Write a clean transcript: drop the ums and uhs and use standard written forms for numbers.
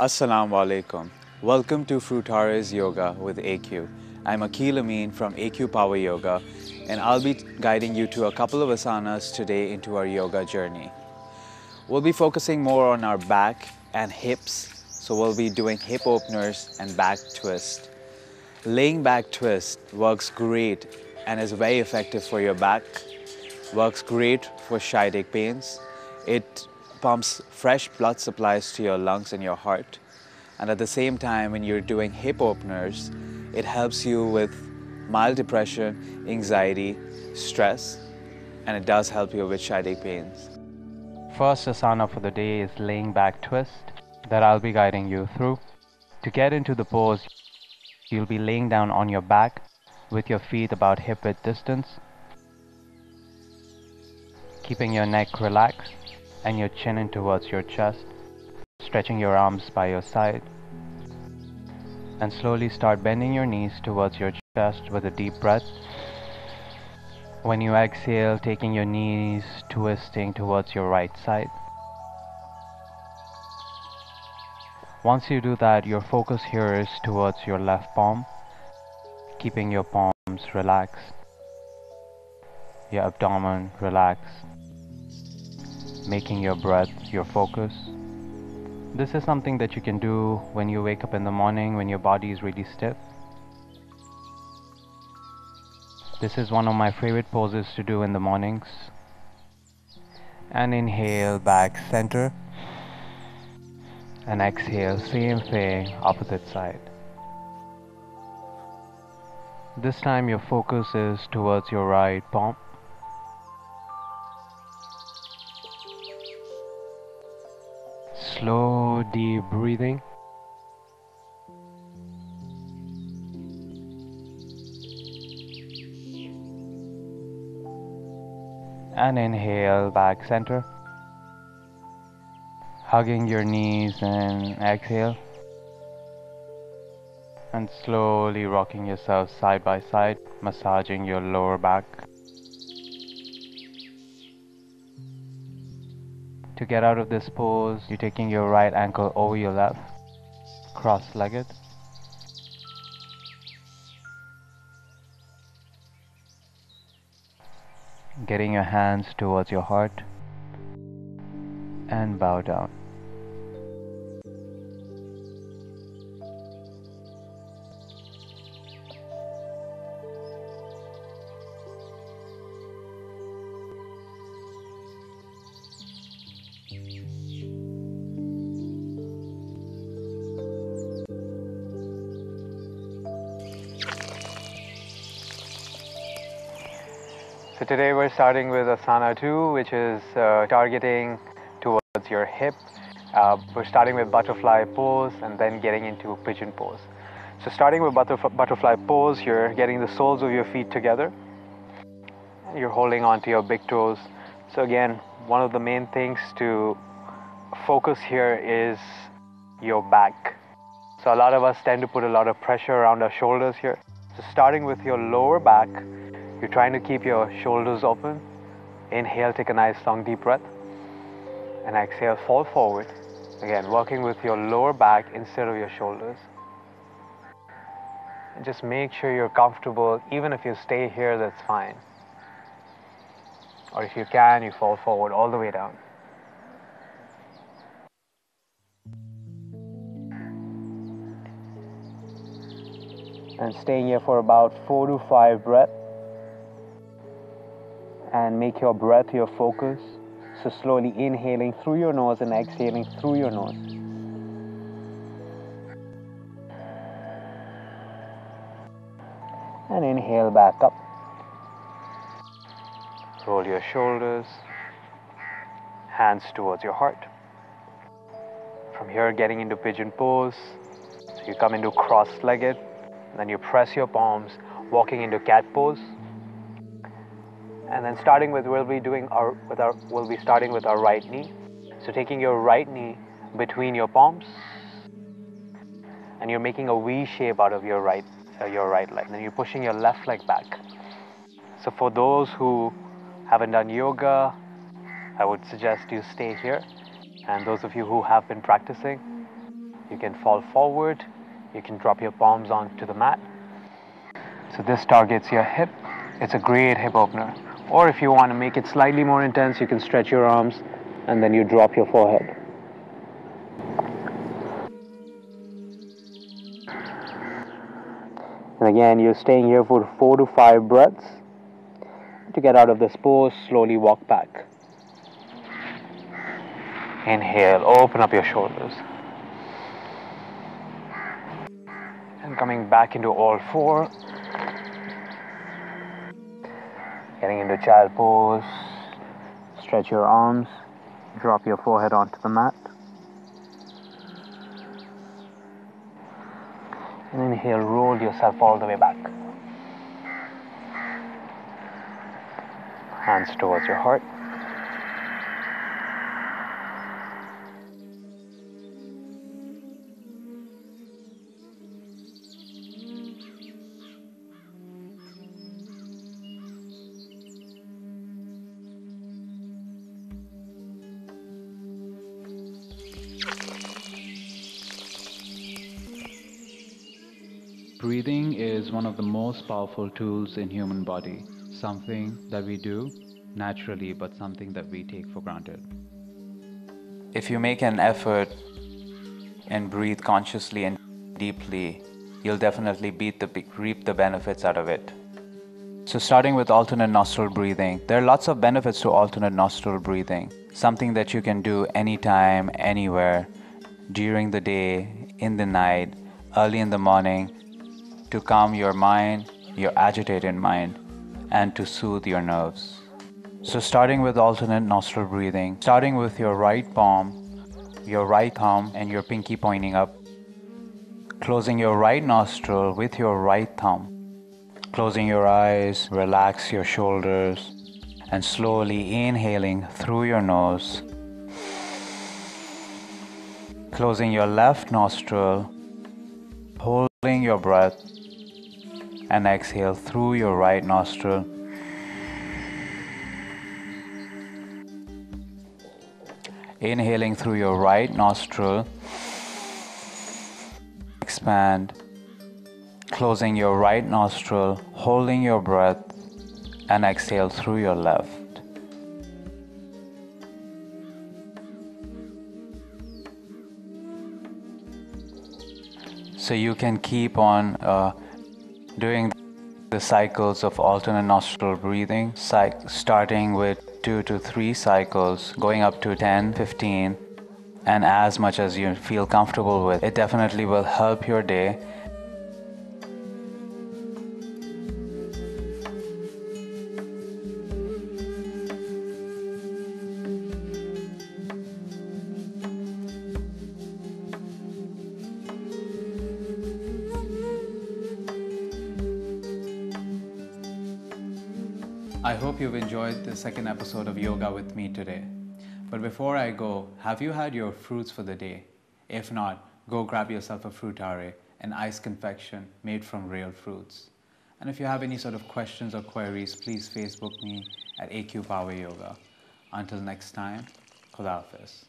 Assalamu alaikum. Welcome to FRUITERER's Yoga with AQ. I'm Akil Amin from AQ Power Yoga, and I'll be guiding you to a couple of asanas today into our yoga journey. We'll be focusing more on our back and hips, so we'll be doing hip openers and back twist. Laying back twist works great and is very effective for your back, works great for sciatic pains. It pumps fresh blood supplies to your lungs and your heart. And at the same time, when you're doing hip openers, it helps you with mild depression, anxiety, stress, and it does help you with sciatic pains. First asana for the day is laying back twist that I'll be guiding you through. To get into the pose, you'll be laying down on your back with your feet about hip width distance, keeping your neck relaxed and your chin in towards your chest, stretching your arms by your side, and slowly start bending your knees towards your chest with a deep breath. When you exhale, taking your knees twisting towards your right side. Once you do that, your focus here is towards your left palm, keeping your palms relaxed, your abdomen relaxed, making your breath your focus. This is something that you can do when you wake up in the morning when your body is really stiff. This is one of my favorite poses to do in the mornings. And inhale, back center. And exhale, same thing, opposite side. This time your focus is towards your right palm. Slow, deep breathing. And inhale, back center. Hugging your knees and exhale. And slowly rocking yourself side by side, massaging your lower back. To get out of this pose, you're taking your right ankle over your left, cross-legged. Getting your hands towards your heart and bow down. So today we're starting with asana 2, which is targeting towards your hip. We're starting with butterfly pose and then getting into pigeon pose. So starting with butterfly pose, you're getting the soles of your feet together. You're holding on to your big toes. So again, one of the main things to focus here is your back. So a lot of us tend to put a lot of pressure around our shoulders here. So starting with your lower back, you're trying to keep your shoulders open. Inhale, take a nice long deep breath. And exhale, fall forward. Again, working with your lower back instead of your shoulders. And just make sure you're comfortable. Even if you stay here, that's fine. Or if you can, you fall forward all the way down. And staying here for about 4 to 5 breaths. And make your breath your focus. So slowly inhaling through your nose and exhaling through your nose. And inhale back up. Roll your shoulders. Hands towards your heart. From here, getting into pigeon pose. So you come into cross-legged. Then you press your palms, walking into cat pose. And then starting with, we'll be starting with our right knee. So taking your right knee between your palms, and you're making a V shape out of your right leg. Then you're pushing your left leg back. So for those who haven't done yoga, I would suggest you stay here. And those of you who have been practicing, You can fall forward. You can drop your palms onto the mat. So this targets your hip. It's a great hip opener. Or if you want to make it slightly more intense, you can stretch your arms and then you drop your forehead. And again, you're staying here for 4 to 5 breaths. To get out of this pose, slowly walk back. Inhale, open up your shoulders. And coming back into all four. Getting into child pose. Stretch your arms. Drop your forehead onto the mat. And inhale, roll yourself all the way back. Hands towards your heart. Breathing is one of the most powerful tools in human body, something that we do naturally but something that we take for granted. If you make an effort and breathe consciously and deeply, you'll definitely reap the benefits out of it. So starting with alternate nostril breathing, there are lots of benefits to alternate nostril breathing, something that you can do anytime, anywhere, during the day, in the night, early in the morning, to calm your mind, your agitated mind, and to soothe your nerves. So starting with alternate nostril breathing, starting with your right palm, your right thumb, and your pinky pointing up, closing your right nostril with your right thumb, closing your eyes, relax your shoulders, and slowly inhaling through your nose, closing your left nostril, holding your breath, and exhale through your right nostril. Inhaling through your right nostril, expand, closing your right nostril, holding your breath, and exhale through your left. So you can keep on doing the cycles of alternate nostril breathing, starting with 2 to 3 cycles, going up to 10, 15, and as much as you feel comfortable with. It definitely will help your day. I hope you've enjoyed the second episode of Yoga with me today. But before I go, have you had your fruits for the day? If not, go grab yourself a FRUITERER, an iced confection made from real fruits. And if you have any sort of questions or queries, please Facebook me at AQ Power Yoga. Until next time, Khuda Hafiz.